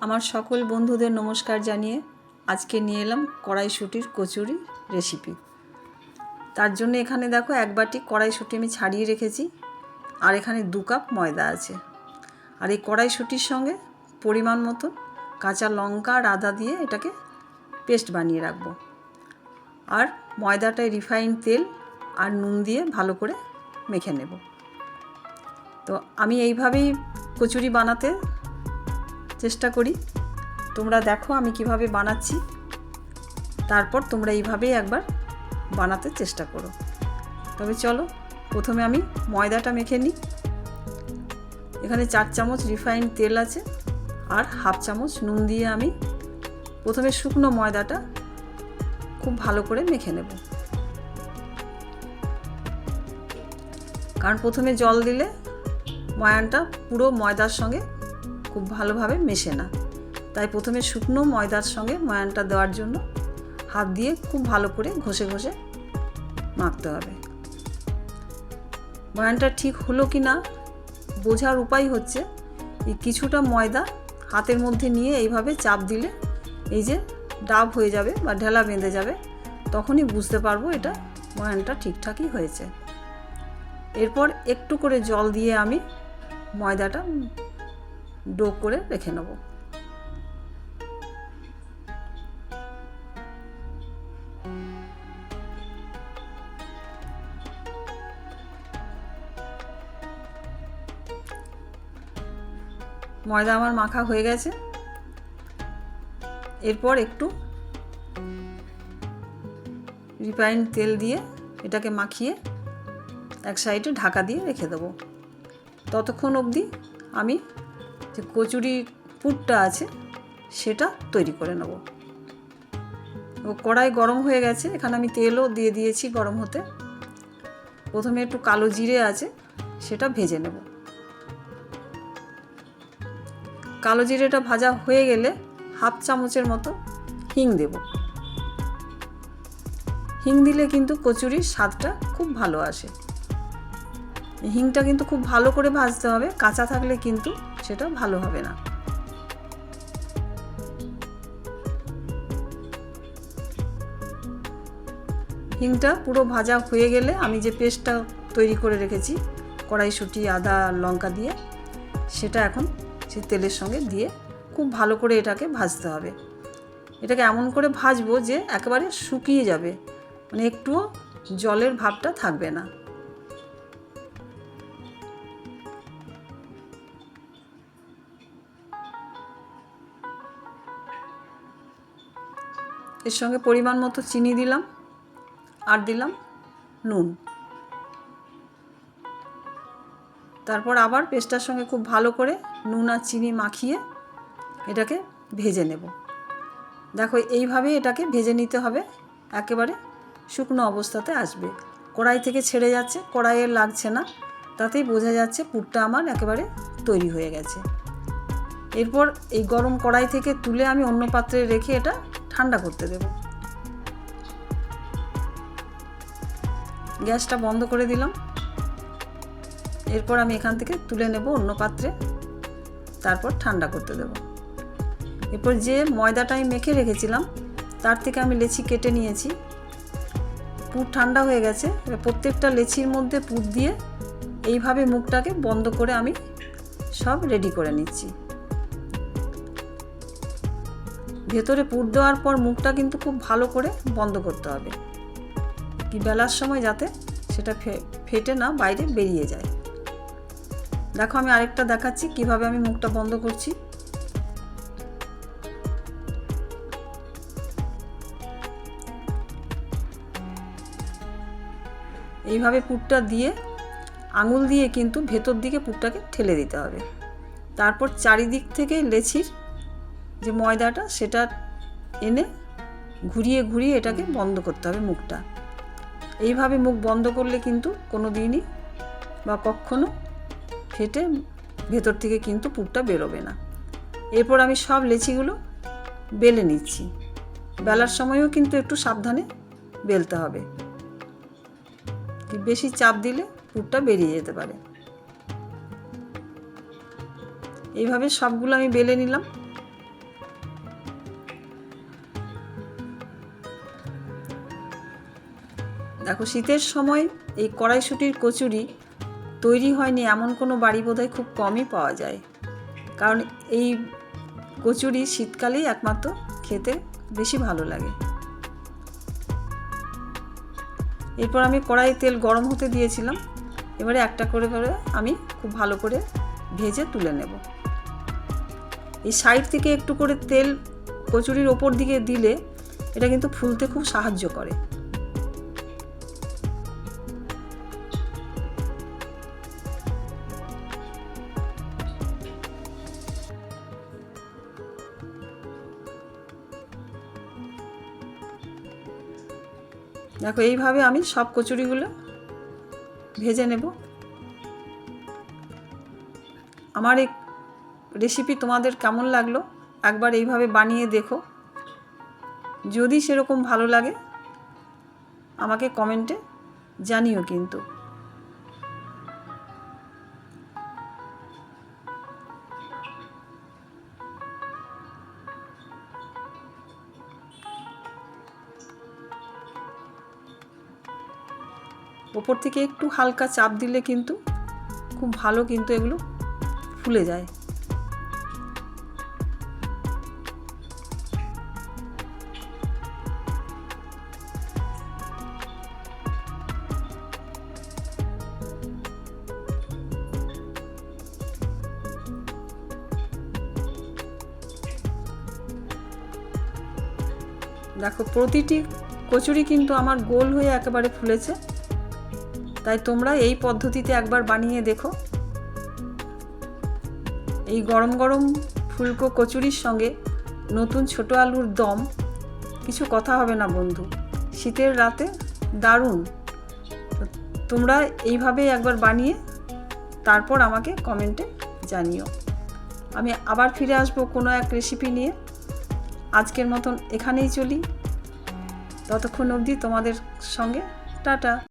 আমার সকল বন্ধুদের নমস্কার জানিয়ে আজকে নিয়ে এলাম কড়াইশুঁটির কচুরি রেসিপি। তার জন্য এখানে দেখো এক বাটি কড়াইশুঁটি আমি ছাড়িয়ে রেখেছি, আর এখানে 2 কাপ ময়দা আছে। আর এই কড়াইশুঁটির সঙ্গে পরিমাণ মতো কাঁচা লঙ্কা আর আদা দিয়ে এটাকে পেস্ট বানিয়ে রাখবো। আর ময়দাটায় রিফাইন্ড তেল আর নুন দিয়ে ভালো করে মেখে নেব। তো আমি এইভাবেই কচুরি বানাতে চেষ্টা করি, তোমরা দেখো আমি কিভাবে বানাচ্ছি, তারপর তোমরা এইভাবেই একবার বানাতে চেষ্টা করো। তবে চলো প্রথমে আমি ময়দাটা মেখে নিই। এখানে 4 চামচ রিফাইন্ড তেল আছে আর হাফ চামচ নুন দিয়ে আমি প্রথমে শুকনো ময়দাটা খুব ভালো করে মেখে নেব, কারণ প্রথমে জল দিলে ময়ানটা পুরো ময়দার সঙ্গে খুব ভালোভাবে মেশে না। তাই প্রথমে শুকনো ময়দার সঙ্গে ময়ানটা দেওয়ার জন্য হাত দিয়ে খুব ভালো করে ঘষে ঘষে মাখতে হবে। ময়ানটা ঠিক হলো কি না বোঝার উপায় হচ্ছে এই কিছুটা ময়দা হাতের মধ্যে নিয়ে এইভাবে চাপ দিলে এই যে ডাব হয়ে যাবে বা ঢেলা বেঁধে যাবে, তখনই বুঝতে পারবো এটা ময়ানটা ঠিকঠাকই হয়েছে। এরপর একটু করে জল দিয়ে আমি ময়দাটা ডো করে রেখে নেব। ময়দা আমার মাখা হয়ে গেছে। এরপর একটু রিফাইন্ড তেল দিয়ে এটাকে মাখিয়ে এক সাইডে ঢাকা দিয়ে রেখে দেবো। ততক্ষণ অবধি আমি যে কচুরি পুরটা আছে সেটা তৈরি করে নেব। কড়াই গরম হয়ে গেছে, এখানে আমি তেলও দিয়ে দিয়েছি গরম হতে। প্রথমে একটু কালো জিরে আছে সেটা ভেজে নেব। কালো জিরেটা ভাজা হয়ে গেলে হাফ চামচের মতো হিং দেব। হিং দিলে কিন্তু কচুরির স্বাদটা খুব ভালো আসে। হিংটা কিন্তু খুব ভালো করে ভাজতে হবে, কাঁচা থাকলে কিন্তু সেটা ভালো হবে না। হিংটা পুরো ভাজা হয়ে গেলে আমি যে পেস্টটা তৈরি করে রেখেছি কড়াইশুঁটি আদা লঙ্কা দিয়ে, সেটা এখন সেই তেলের সঙ্গে দিয়ে খুব ভালো করে এটাকে ভাজতে হবে। এটাকে এমন করে ভাজবো যে একেবারে শুকিয়ে যাবে, মানে একটুও জলের ভাবটা থাকবে না। এর সঙ্গে পরিমাণ মতো চিনি দিলাম আর দিলাম নুন। তারপর আবার পেস্টটার সঙ্গে খুব ভালো করে নুন আর চিনি মাখিয়ে এটাকে ভেজে নেব। দেখো এইভাবে এটাকে ভেজে নিতে হবে, একেবারে শুকনো অবস্থাতে আসবে। কড়াই থেকে ছেড়ে যাচ্ছে, কড়াইয়ে লাগছে না, তাতেই বোঝা যাচ্ছে পুরটা আমার একেবারে তৈরি হয়ে গেছে। এরপর এই গরম কড়াই থেকে তুলে আমি অন্য পাত্রে রেখে এটা ঠান্ডা করতে দেব। গ্যাসটা বন্ধ করে দিলাম। এরপর আমি এখান থেকে তুলে নেব অন্য পাত্রে, তারপর ঠান্ডা করতে দেব। এরপর যে ময়দাটা আমি মেখে রেখেছিলাম তার থেকে আমি লেচি কেটে নিয়েছি। পুর ঠান্ডা হয়ে গেছে। এবার প্রত্যেকটা লেচির মধ্যে পুর দিয়ে এইভাবে মুখটাকে বন্ধ করে আমি সব রেডি করে নিচ্ছি। ভেতরে পুর দেওয়ার পর মুখটা কিন্তু খুব ভালো করে বন্ধ করতে হবে, কি বেলার সময় যাতে সেটা ফেটে না বাইরে বেরিয়ে যায়। দেখো আমি আরেকটা দেখাচ্ছি কিভাবে আমি মুখটা বন্ধ করছি। এইভাবে পুরটা দিয়ে আঙুল দিয়ে কিন্তু ভেতর দিকে পুরটাকে ঠেলে দিতে হবে। তারপর চারিদিক থেকে লেচির যে ময়দাটা সেটা এনে ঘুরিয়ে ঘুরিয়ে এটাকে বন্ধ করতে হবে মুখটা। এইভাবে মুখ বন্ধ করলে কিন্তু কোনো দিনই বা কখনো ফেটে ভেতর থেকে কিন্তু পুরটা বেরোবে না। এরপর আমি সব লেচিগুলো বেলে নিচ্ছি। বেলার সময়ও কিন্তু একটু সাবধানে বেলতে হবে, বেশি চাপ দিলে পুরটা বেরিয়ে যেতে পারে। এইভাবে সবগুলো আমি বেলে নিলাম। দেখো শীতের সময় এই কড়াইশুঁটির কচুরি তৈরি হয়নি এমন কোনো বাড়ি বোধহয় খুব কমই পাওয়া যায়, কারণ এই কচুরি শীতকালেই একমাত্র খেতে বেশি ভালো লাগে। এরপর আমি কড়াই তেল গরম হতে দিয়েছিলাম, এবারে একটা করে করে আমি খুব ভালো করে ভেজে তুলে নেব। এই সাইড থেকে একটু করে তেল কচুরির ওপর দিকে দিলে এটা কিন্তু ফুলতে খুব সাহায্য করে। দেখো এইভাবে আমি সব কচুরিগুলো ভেজে নেব। আমার এই রেসিপি তোমাদের কেমন লাগলো একবার এইভাবে বানিয়ে দেখো, যদি সেরকম ভালো লাগে আমাকে কমেন্টে জানিও কিন্তু। ওপর থেকে একটু হালকা চাপ দিলে কিন্তু খুব ভালো কিন্তু এগুলো ফুলে যায়। দেখো প্রতিটি কচুরি কিন্তু আমার গোল হয়ে একেবারে ফুলেছে, তাই তোমরা এই পদ্ধতিতে একবার বানিয়ে দেখো। এই গরম গরম ফুলকো কচুরির সঙ্গে নতুন ছোট আলুর দম, কিছু কথা হবে না বন্ধু। শীতের রাতে দারুণ। তোমরা এইভাবেই একবার বানিয়ে তারপর আমাকে কমেন্টে জানিও। আমি আবার ফিরে আসবো কোনো এক রেসিপি নিয়ে। আজকের মতন এখানেই চলি, ততক্ষণ অবধি তোমাদের সঙ্গে টাটা।